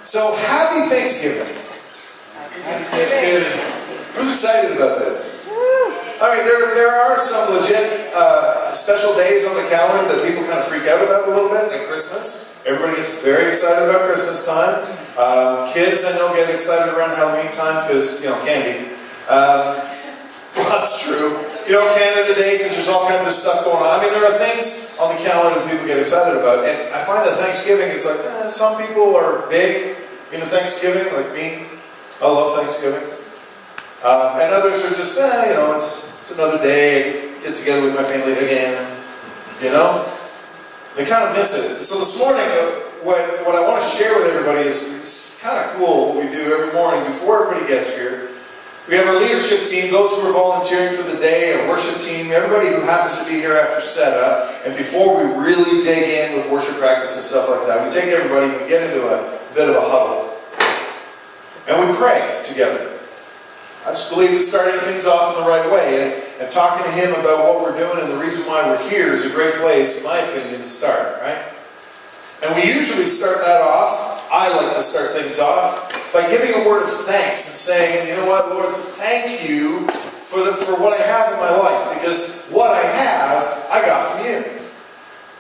So, happy Thanksgiving. Who's excited about this? I mean, there are some legit special days on the calendar that people kind of freak out about a little bit, like Christmas. Everybody gets very excited about Christmas time. Kids, I know, get excited around Halloween time because, candy. Well, that's true. Canada Day, because there's all kinds of stuff going on. I mean, there are things on the calendar that people get excited about. And I find that Thanksgiving is like, some people are big into Thanksgiving, like me. I love Thanksgiving. And others are just, it's another day, get together with my family again, They kind of miss it. So this morning, what I want to share with everybody is kind of cool what we do every morning before everybody gets here. We have our leadership team, those who are volunteering for the day, our worship team, everybody who happens to be here after setup. And before we really dig in with worship practice and stuff like that, we take everybody, we get into a bit of a huddle. And we pray together. I just believe that starting things off in the right way and talking to Him about what we're doing and the reason why we're here is a great place, in my opinion, to start, right? And we usually start that off, I like to start things off, by giving a word of thanks and saying, you know what, Lord, thank you for what I have in my life, because what I have, I got from you.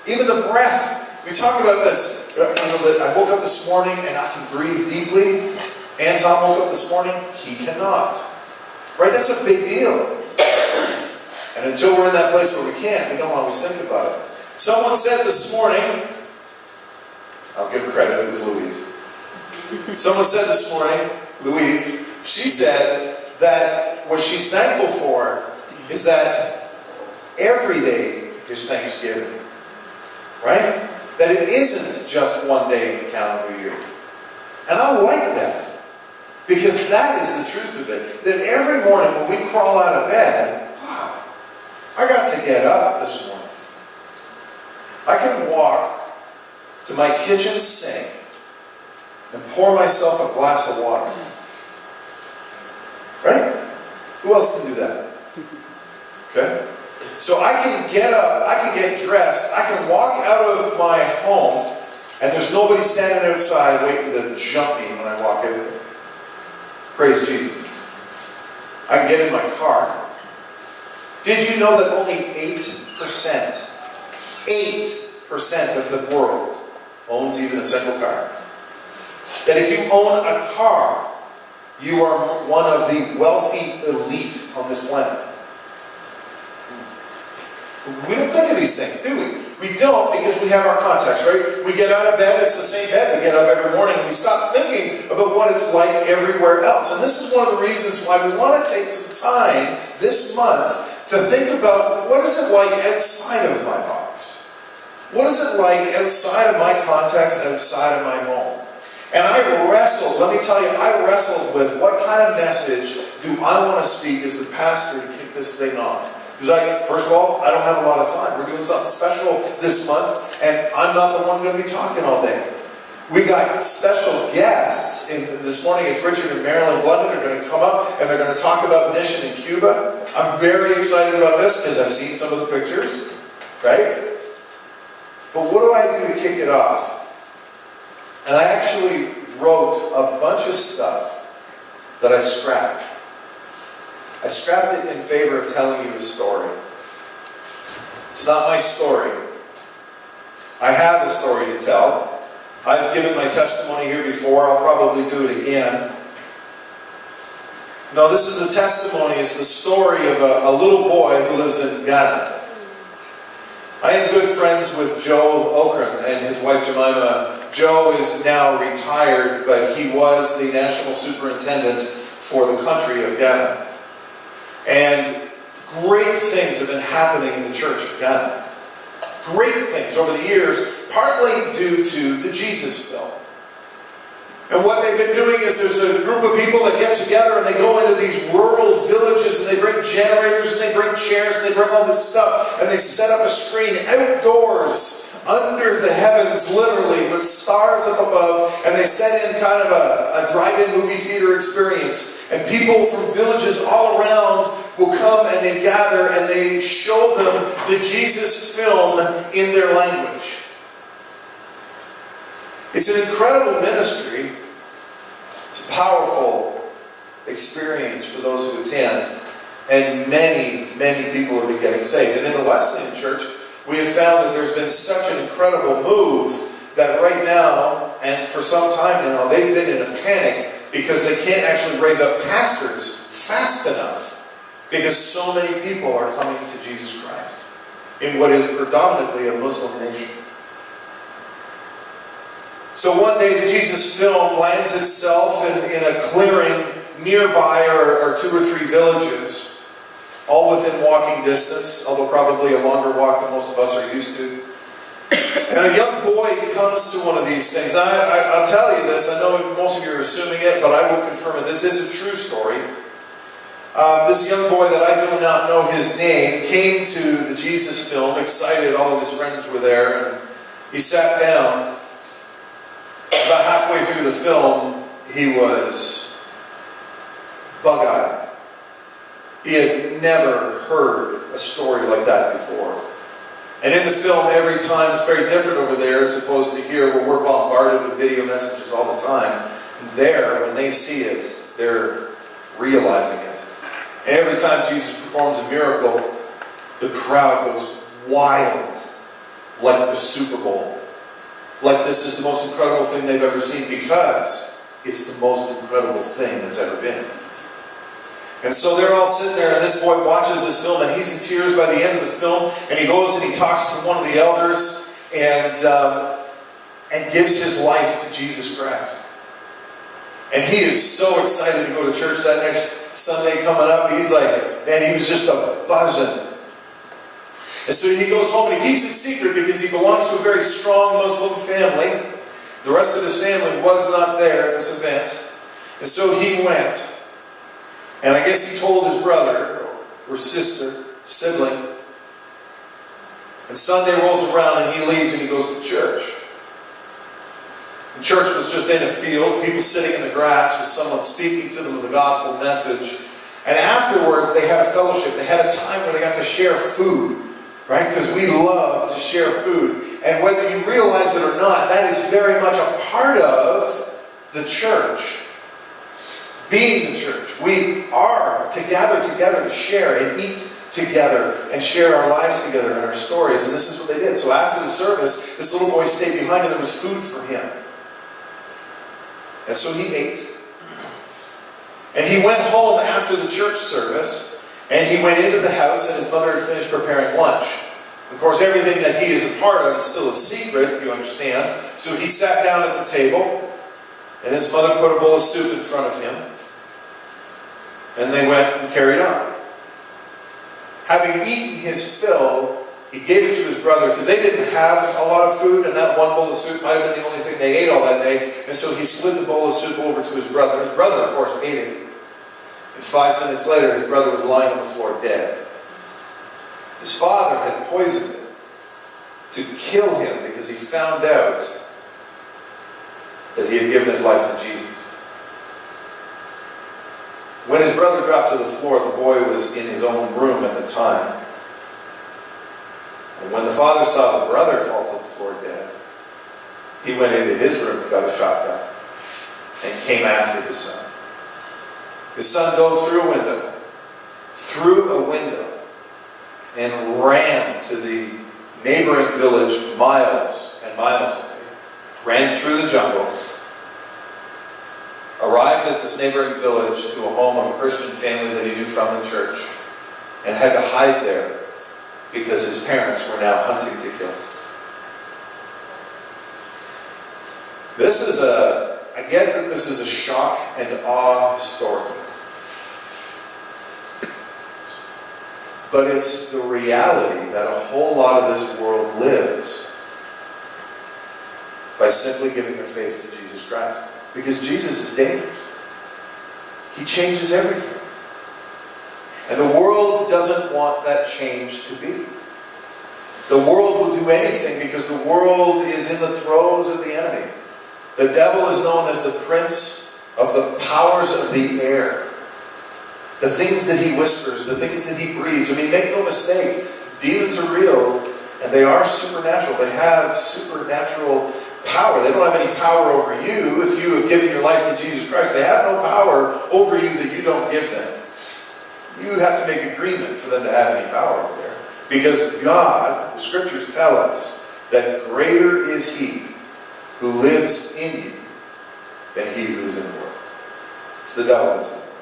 Even the breath, we talk about this, that I woke up this morning and I can breathe deeply. Anton woke up this morning, he cannot. Right? That's a big deal. And until we're in that place where we can't, we don't always think about it. Someone said this morning, I'll give credit, it was Louise. Someone said this morning, Louise, she said that what she's thankful for is that every day is Thanksgiving. Right? That it isn't just one day in the calendar year. And I like that. Because that is the truth of it. That every morning when we crawl out of bed, wow, I got to get up this morning. I can walk to my kitchen sink and pour myself a glass of water. Right? Who else can do that? Okay? So I can get up, I can get dressed, I can walk out of my home, and there's nobody standing outside waiting to jump me when I walk out there. Praise Jesus. I can get in my car. Did you know that only 8% of the world owns even a single car? That if you own a car, you are one of the wealthy elite on this planet. We don't think of these things, do we? We don't, because we have our context, right? We get out of bed, it's the same bed. We get up every morning and we stop thinking about what it's like everywhere else. And this is one of the reasons why we want to take some time this month to think about what is it like outside of my box? What is it like outside of my context and outside of my home? And I wrestled, let me tell you, I wrestled with what kind of message do I want to speak as the pastor to kick this thing off. Because first of all, I don't have a lot of time. We're doing something special this month, and I'm not the one going to be talking all day. We got special guests. This morning, it's Richard and Marilyn Blunden are going to come up, and they're going to talk about mission in Cuba. I'm very excited about this, because I've seen some of the pictures, right? But what do I do to kick it off? And I actually wrote a bunch of stuff that I scrapped. I scrapped it in favor of telling you a story. It's not my story. I have a story to tell. I've given my testimony here before. I'll probably do it again. No, this is a testimony. It's the story of a little boy who lives in Ghana. I am good friends with Joe Okran and his wife Jemima. Joe is now retired, but he was the national superintendent for the country of Ghana. And great things have been happening in the Church of Ghana. Great things over the years, partly due to the Jesus film. And what they've been doing is there's a group of people that get together and they go into these rural villages and they bring generators and they bring chairs and they bring all this stuff and they set up a screen outdoors under the heavens, literally, with stars up above, and they set in kind of a drive-in movie theater experience. And people from villages all around will come and they gather and they show them the Jesus film in their language. It's an incredible ministry. It's a powerful experience for those who attend. And many, many people have been getting saved. And in the Wesleyan Church, we have found that there's been such an incredible move that right now, and for some time now, they've been in a panic because they can't actually raise up pastors fast enough because so many people are coming to Jesus Christ in what is predominantly a Muslim nation. So one day the Jesus film lands itself in a clearing nearby or 2 or 3 villages, all within walking distance, although probably a longer walk than most of us are used to. And a young boy comes to one of these things. I'll tell you this, I know most of you are assuming it, but I will confirm it. This is a true story. This young boy that I do not know his name came to the Jesus film, excited, all of his friends were there, and he sat down. About halfway through the film, he was bug-eyed. He had never heard a story like that before. And in the film, every time, it's very different over there as opposed to here where we're bombarded with video messages all the time. There, when they see it, they're realizing it. And every time Jesus performs a miracle, the crowd goes wild, like the Super Bowl. Like this is the most incredible thing they've ever seen because it's the most incredible thing that's ever been. And so they're all sitting there, and this boy watches this film, and he's in tears by the end of the film, and he goes and he talks to one of the elders and gives his life to Jesus Christ. And he is so excited to go to church that next Sunday coming up. He's like, man, he was just a buzzing. And so he goes home and he keeps it secret because he belongs to a very strong Muslim family. The rest of his family was not there at this event. And so he went. And I guess he told his brother or sister, sibling. And Sunday rolls around and he leaves and he goes to church. The church was just in a field, people sitting in the grass with someone speaking to them with the gospel message. And afterwards they had a fellowship. They had a time where they got to share food. Right? Because we love to share food. And whether you realize it or not, that is very much a part of the church. Being the church. We are to gather together to share and eat together and share our lives together and our stories. And this is what they did. So after the service, this little boy stayed behind and there was food for him. And so he ate. And he went home after the church service. And he went into the house and his mother had finished preparing lunch. Of course, everything that he is a part of is still a secret, you understand. So he sat down at the table and his mother put a bowl of soup in front of him. And they went and carried on. Having eaten his fill, he gave it to his brother because they didn't have a lot of food and that one bowl of soup might have been the only thing they ate all that day. And so he slid the bowl of soup over to his brother. His brother, of course, ate it. And 5 minutes later, his brother was lying on the floor dead. His father had poisoned him to kill him because he found out that he had given his life to Jesus. When his brother dropped to the floor, the boy was in his own room at the time. And when the father saw the brother fall to the floor dead, he went into his room and got a shotgun and came after his son. His son dove through a window, and ran to the neighboring village miles and miles away. Ran through the jungle, arrived at this neighboring village to a home of a Christian family that he knew from the church, and had to hide there because his parents were now hunting to kill him. I get that this is a shock and awe story. But it's the reality that a whole lot of this world lives by simply giving their faith to Jesus Christ. Because Jesus is dangerous. He changes everything. And the world doesn't want that change to be. The world will do anything because the world is in the throes of the enemy. The devil is known as the prince of the powers of the air. The things that he whispers, the things that he breathes. I mean, make no mistake, demons are real and they are supernatural. They have supernatural power. They don't have any power over you if you have given your life to Jesus Christ, they have no power over you that you don't give them. You have to make agreement for them to have any power over there. Because God, the scriptures tell us, that greater is He who lives in you than he who is in the world. It's the devil that's in the world.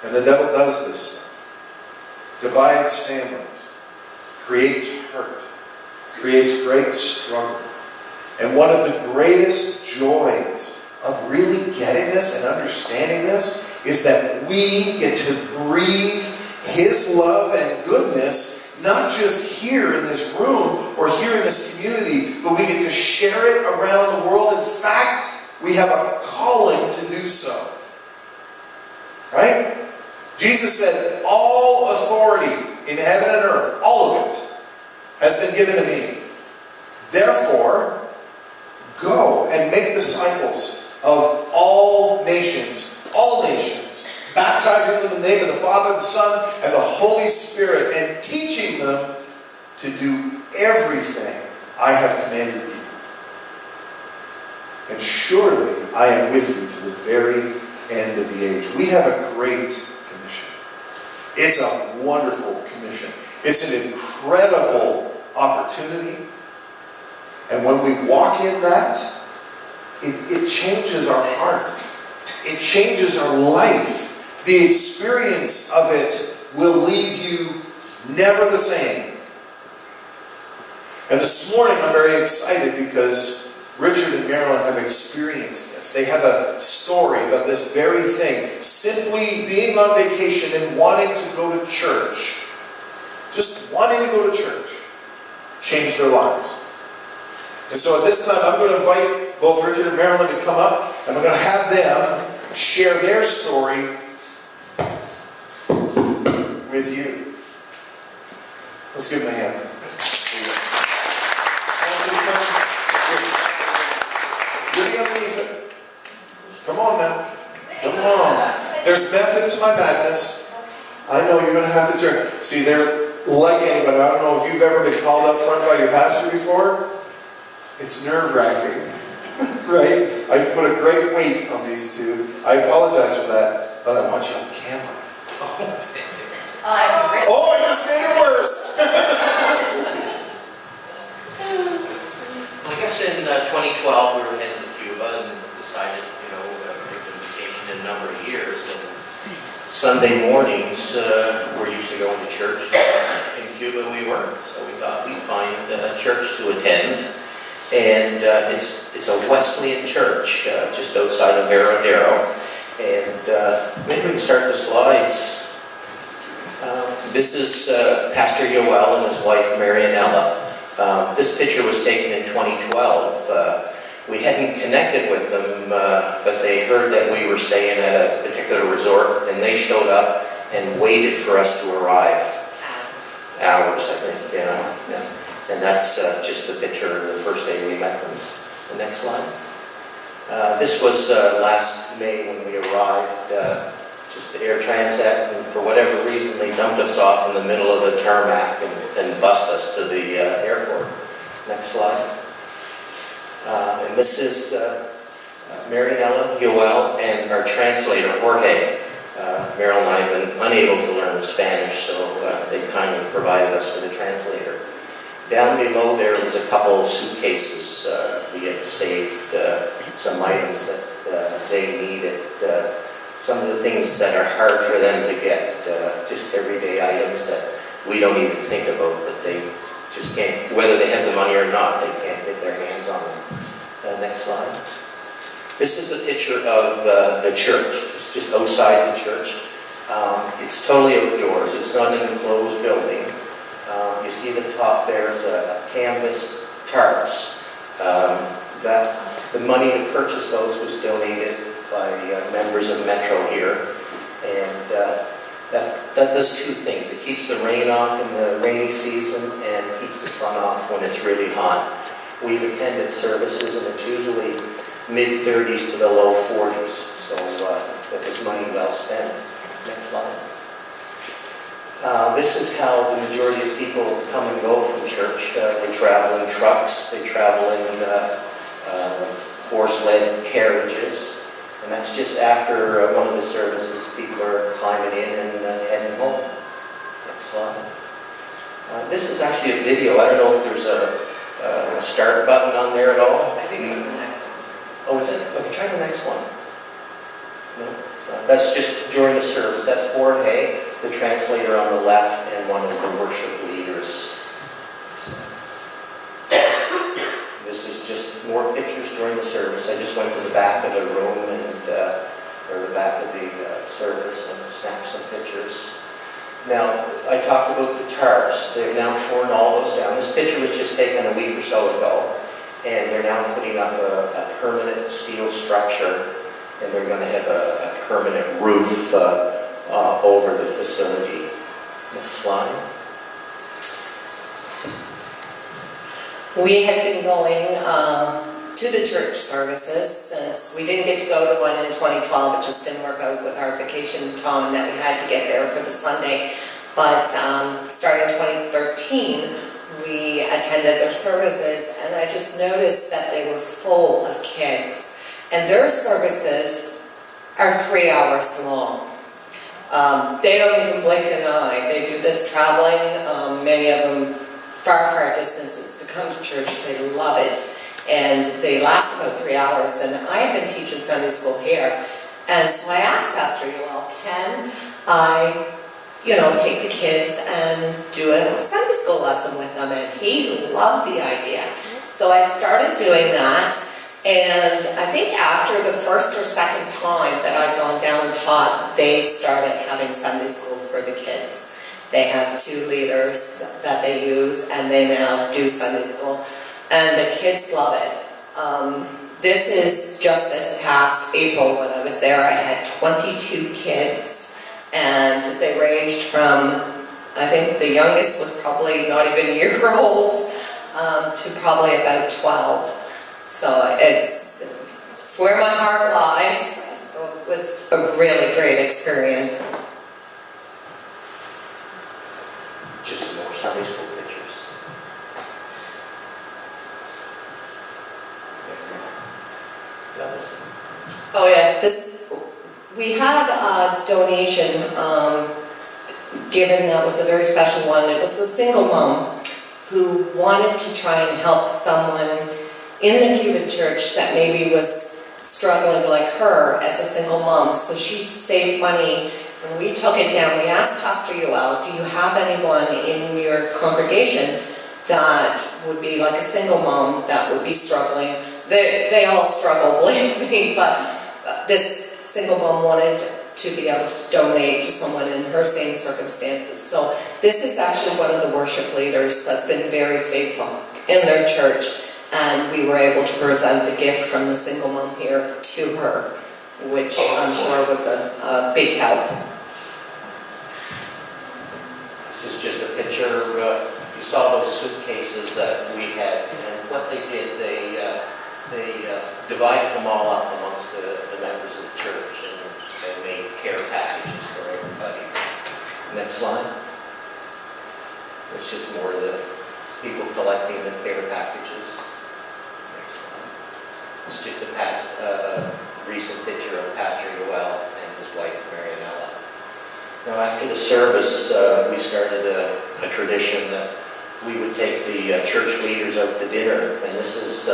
And the devil does this stuff. Divides families. Creates hurt. Creates great struggle. And one of the greatest joys of really getting this and understanding this is that we get to breathe His love and goodness, not just here in this room or here in this community, but we get to share it around the world. In fact, we have a calling to do so. Right? Jesus said, all authority in heaven and earth, all of it, has been given to me. Therefore, go and make disciples of all nations, baptizing them in the name of the Father, the Son, and the Holy Spirit, and teaching them to do everything I have commanded you. And surely I am with you to the very end of the age. We have a great commission. It's a wonderful commission. It's an incredible opportunity. And when we walk in that, it changes our heart. It changes our life. The experience of it will leave you never the same. And this morning I'm very excited because Richard and Marilyn have experienced this. They have a story about this very thing. Simply being on vacation and wanting to go to church. Just wanting to go to church. Changed their lives. And so at this time I'm going to invite both Richard and Marilyn to come up, and I'm going to have them share their story with you. Let's give them a hand. Really underneath it. Come on now. Come on. There's method to my madness. I know you're going to have to turn. See, they're like anybody. I don't know if you've ever been called up front by your pastor before. It's nerve-wracking. Right? I've put a great weight on these two. I apologize for that, but I want you on camera. Oh, I just made it worse. Well, I guess in 2012 we were heading to Cuba and decided, make a vacation in a number of years. And Sunday mornings, we're used to going to church. In Cuba we weren't, so we thought we'd find a church to attend. And it's a Wesleyan church just outside of Veradero. And maybe we can start the slides. This is Pastor Yoel and his wife Marianella. This picture was taken in 2012. We hadn't connected with them, but they heard that we were staying at a particular resort, and they showed up and waited for us to arrive. Hours, I think, yeah. And that's just the picture of the first day we met them. The next slide. This was last May when we arrived, just the Air Transat, and for whatever reason they dumped us off in the middle of the tarmac and bussed us to the airport. Next slide. And this is Marianella, Yoel, and our translator, Jorge. Meryl and I have been unable to learn Spanish, so they kindly provided us with a translator. Down below there was a couple of suitcases. We had saved some items that they needed. Some of the things that are hard for them to get, just everyday items that we don't even think about, but they just can't, whether they have the money or not, they can't get their hands on them. Next slide. This is a picture of the church. It's just outside the church. It's totally outdoors. It's not an enclosed building. You see the top there's a canvas tarps. The money to purchase those was donated by members of Metro here. And that does two things. It keeps the rain off in the rainy season and keeps the sun off when it's really hot. We've attended services and it's usually mid-30s to the low 40s. So that was money well spent. Next slide. This is how the majority of people come and go from church. They travel in trucks, they travel in horse-led carriages. And that's just after one of the services. People are climbing in and heading home. Next slide. This is actually a video. I don't know if there's a start button on there at all. I think it's the next one. Oh, is it? Okay, try the next one. No, it's not. That's just during the service. That's Jorge, the translator on the left, and one of the worship leaders. This is just more pictures during the service. I just went to the back of the room or the back of the service and snapped some pictures. Now, I talked about the tarps. They've now torn all those down. This picture was just taken a week or so ago, and they're now putting up a permanent steel structure, and they're going to have a permanent roof over the facility. Next slide. We had been going to the church services since we didn't get to go to one in 2012. It just didn't work out with our vacation time that we had to get there for the Sunday. But starting 2013, we attended their services, and I just noticed that they were full of kids. And their services are 3 hours long. They don't even blink an eye. They do this traveling, many of them far distances to come to church. They love it. And they last about 3 hours. And I have been teaching Sunday school here. And so I asked Pastor Yoel, can I, take the kids and do a Sunday school lesson with them? And he loved the idea. So I started doing that. And I think after the first or second time that I'd gone down and taught, they started having Sunday school for the kids. They have 2 leaders that they use, and they now do Sunday school. And the kids love it. This is just this past April when I was there. I had 22 kids, and they ranged from, I think the youngest was probably not even a year old, to probably about 12. So it's where my heart lies. So it was a really great experience. Just some more Sunday school pictures. Oh yeah, we had a donation given that was a very special one. It was a single mom who wanted to try and help someone in the Cuban church that maybe was struggling like her as a single mom. So she saved money. And we took it down. We asked Pastor Yoel, do you have anyone in your congregation that would be like a single mom that would be struggling? They all struggle, believe me, but this single mom wanted to be able to donate to someone in her same circumstances. So this is actually one of the worship leaders that's been very faithful in their church, and we were able to present the gift from the single mom here to her, which I'm sure was a big help. This is just a picture. You saw those suitcases that we had, and what they did, they divided them all up amongst the members of the church and made care packages for everybody. Next slide. It's just more of the people collecting the care packages. Next slide. It's just a recent picture of Pastor Yoel and his wife, Marianella. Now, after the service, we started a tradition that we would take the church leaders out to dinner, and this is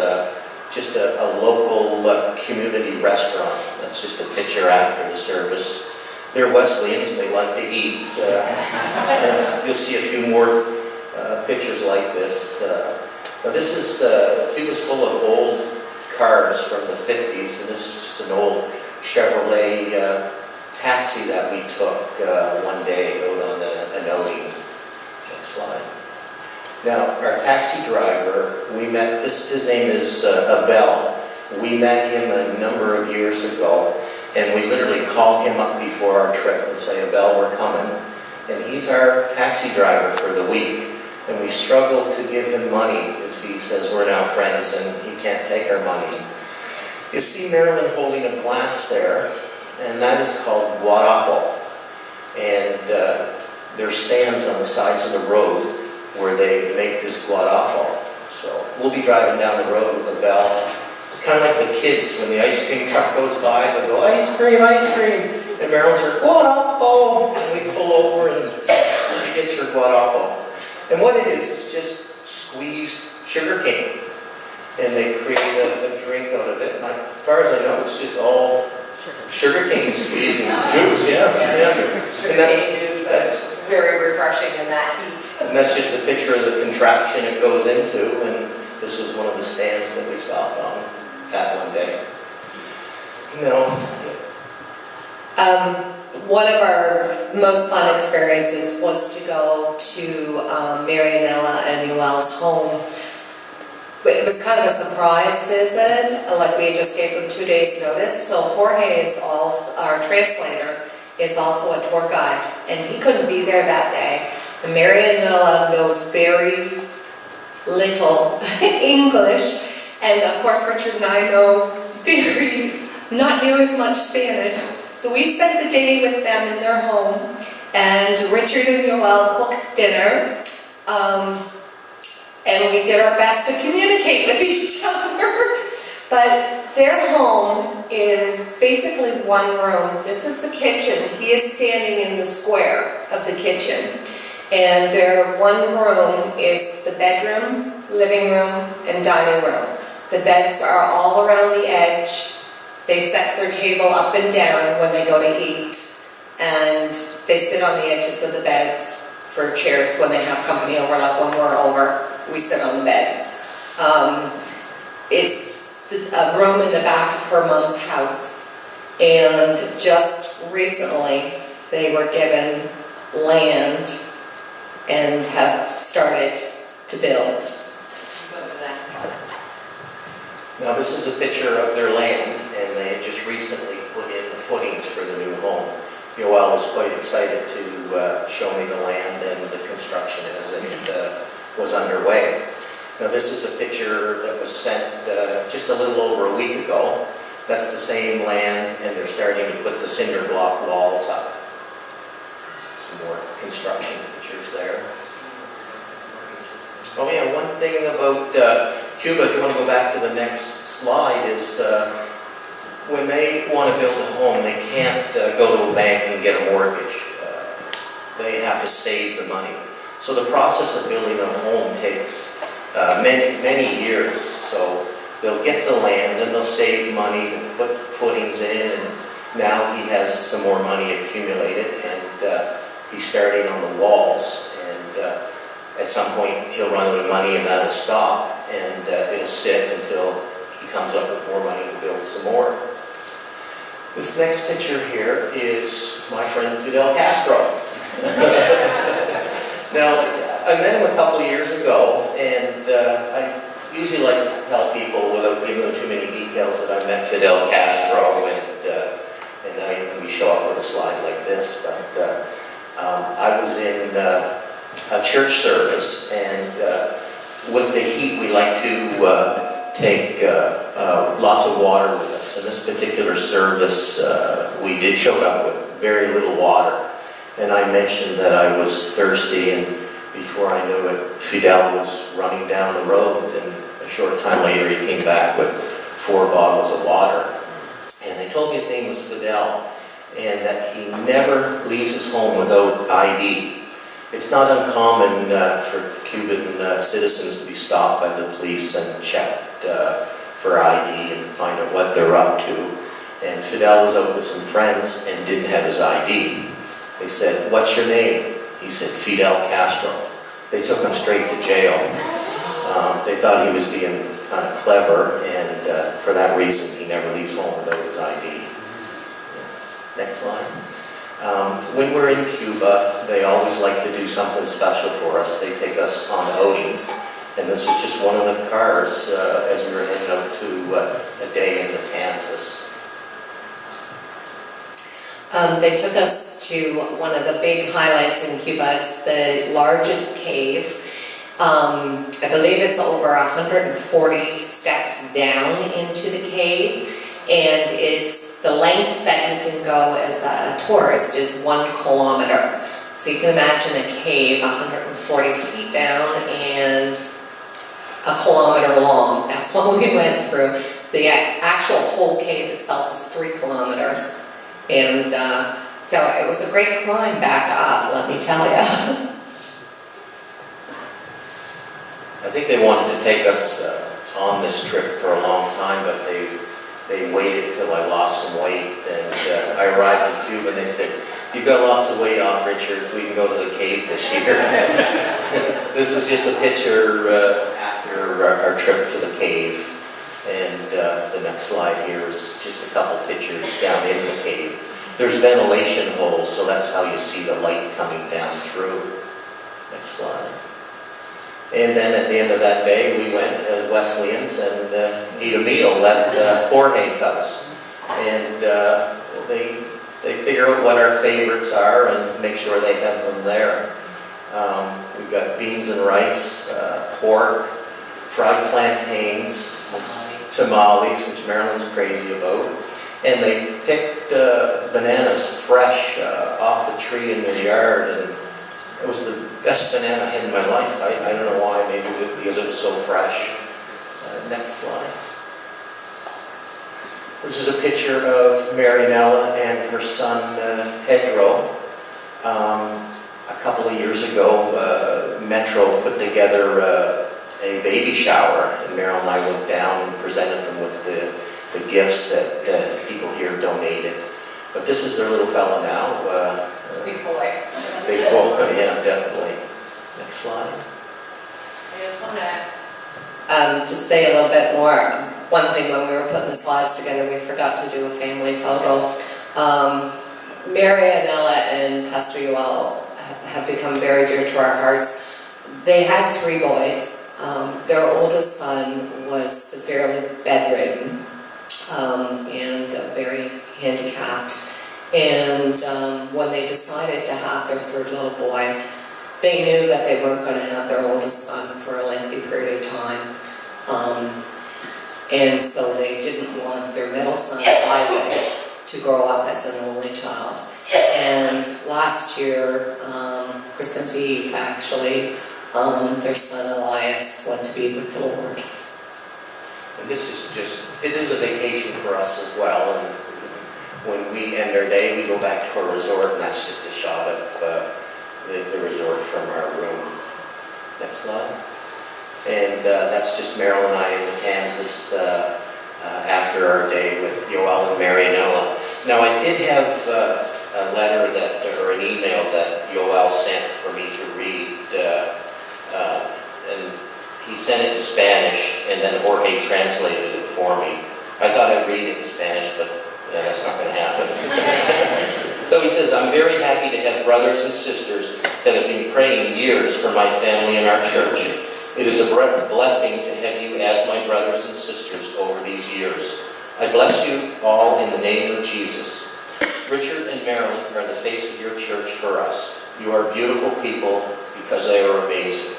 just a local community restaurant. That's just a picture after the service. They're Wesleyans, they like to eat. And you'll see a few more pictures like this. Now this is, Cuba's full of old cars from the 50s, and this is just an old Chevrolet taxi that we took one day out on an outing. Next slide. Now, our taxi driver, we met, his name is Abel. We met him a number of years ago, and we literally called him up before our trip and say, Abel, we're coming. And he's our taxi driver for the week. And we struggled to give him money, as he says we're now friends and he can't take our money. You see Marilyn holding a glass there, and that is called guarapo. And there's stands on the sides of the road where they make this guarapo. So we'll be driving down the road with Abel It's kind of like the kids, when the ice cream truck goes by, they'll go, ice cream, ice cream. And Marilyn's her, guarapo. And we pull over and she gets her guarapo. And what it is just squeezed sugar cane. And they create a drink out of it. And as far as I know, it's just all sugar cane squeezed and juice, yeah. Sugar cane juice, that's very refreshing in that heat. And that's just a picture of the contraption it goes into, and this was one of the stands that we stopped on that one day. You know. One of our most fun experiences was to go to Marianella and Noel's home. It was kind of a surprise visit, like we just gave them 2 days notice. So Jorge is also, our translator, is also a tour guide, and he couldn't be there that day. And Marianella knows very little English, and of course Richard and I know not near as much Spanish. So we spent the day with them in their home, and Richard and Noel cooked dinner. And we did our best to communicate with each other. But their home is basically one room. This is the kitchen. He is standing in the square of the kitchen. And their one room is the bedroom, living room, and dining room. The beds are all around the edge. They set their table up and down when they go to eat. And they sit on the edges of the beds for chairs when they have company over, like when we're over. We sit on the beds. It's a room in the back of her mom's house, and just recently they were given land and have started to build. Go to the next slide. Now this is a picture of their land, and they had just recently put in the footings for the new home. Yoel was quite excited to show me the land and the construction as it was underway. Now this is a picture that was sent just a little over a week ago. That's the same land, and they're starting to put the cinder block walls up. Some more construction pictures there. Oh yeah, one thing about Cuba, if you want to go back to the next slide, is when they want to build a home, they can't go to a bank and get a mortgage. They have to save the money. So the process of building a home takes many years. So they'll get the land and they'll save money to put footings in, and now he has some more money accumulated, and he's starting on the walls, and at some point he'll run out of money and that'll stop, and it'll sit until he comes up with more money to build some more. This next picture here is my friend Fidel Castro. Now, I met him a couple of years ago, and I usually like to tell people, without giving them too many details, that I met Fidel Castro, and we show up with a slide like this. But I was in a church service, and with the heat, we like to take lots of water with us. In this particular service, we did show up with very little water. And I mentioned that I was thirsty, and before I knew it, Fidel was running down the road, and a short time later he came back with 4 bottles of water. And they told me his name was Fidel, and that he never leaves his home without ID. It's not uncommon for Cuban citizens to be stopped by the police and checked for ID and find out what they're up to. And Fidel was out with some friends and didn't have his ID. They said, "What's your name?" He said, "Fidel Castro." They took him straight to jail. They thought he was being kind of clever, and for that reason, he never leaves home without his ID. Next slide. When we're in Cuba, they always like to do something special for us. They take us on outings, and this was just one of the cars as we were heading out to a day in Matanzas. They took us to one of the big highlights in Cuba. It's the largest cave. I believe it's over 140 steps down into the cave, and it's the length that you can go as a tourist is 1 kilometer. So you can imagine a cave 140 feet down and a kilometer long. That's what we went through. The actual whole cave itself is 3 kilometers. And so it was a great climb back up, let me tell you. I think they wanted to take us on this trip for a long time, but they waited till I lost some weight, and I arrived in Cuba and they said, "You've got lots of weight off, Richard, we can go to the cave this year." This was just a picture after our trip to the cave, and the next slide here is just a couple pictures down in the cave. There's ventilation holes, so that's how you see the light coming down through. Next slide. And then at the end of that day, we went as Wesleyans and ate a meal at Jorge's house. And they figure out what our favorites are and make sure they have them there. We've got beans and rice, pork, fried plantains, tamales, which Marilyn's crazy about. And they picked bananas fresh off a tree in their yard, and it was the best banana I had in my life. I don't know why, maybe because it was so fresh. Next slide. This is a picture of Marianella and her son Pedro. A couple of years ago, Metro put together a baby shower, and Meryl and I went down and presented them with the gifts that people here donated. But this is their little fella now. It's a big boy. Big boy, yeah, definitely. Next slide. I just want to just say a little bit more. One thing, when we were putting the slides together, we forgot to do a family photo. Marianella and Pastor Yoel have become very dear to our hearts. They had 3 boys. Their oldest son was severely bedridden and very handicapped. And when they decided to have their 3rd little boy, they knew that they weren't going to have their oldest son for a lengthy period of time. And so they didn't want their middle son, Isaac, to grow up as an only child. And last year, Christmas Eve actually, their son Elias went to be with the Lord. And this is it is a vacation for us as well. And when we end our day, we go back to our resort, and that's just a shot of the resort from our room. Next slide. And that's just Meryl and I in Kansas after our day with Yoel and Marianella. Now, I did have a letter or an email that Yoel sent for me to read, and he sent it in Spanish, and then Jorge translated it for me. I thought I'd read it in Spanish, but that's not going to happen. So he says, "I'm very happy to have brothers and sisters that have been praying years for my family and our church. It is a blessing to have you as my brothers and sisters over these years. I bless you all in the name of Jesus. Richard and Marilyn are the face of your church for us. You are beautiful people because they are amazing.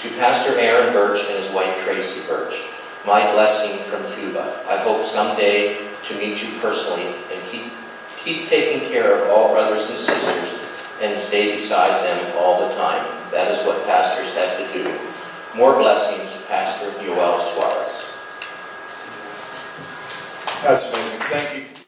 To Pastor Aaron Birch and his wife Tracy Birch, my blessing from Cuba. I hope someday to meet you personally and keep taking care of all brothers and sisters and stay beside them all the time. That is what pastors have to do. More blessings, Pastor Yoel Suarez." That's amazing. Thank you.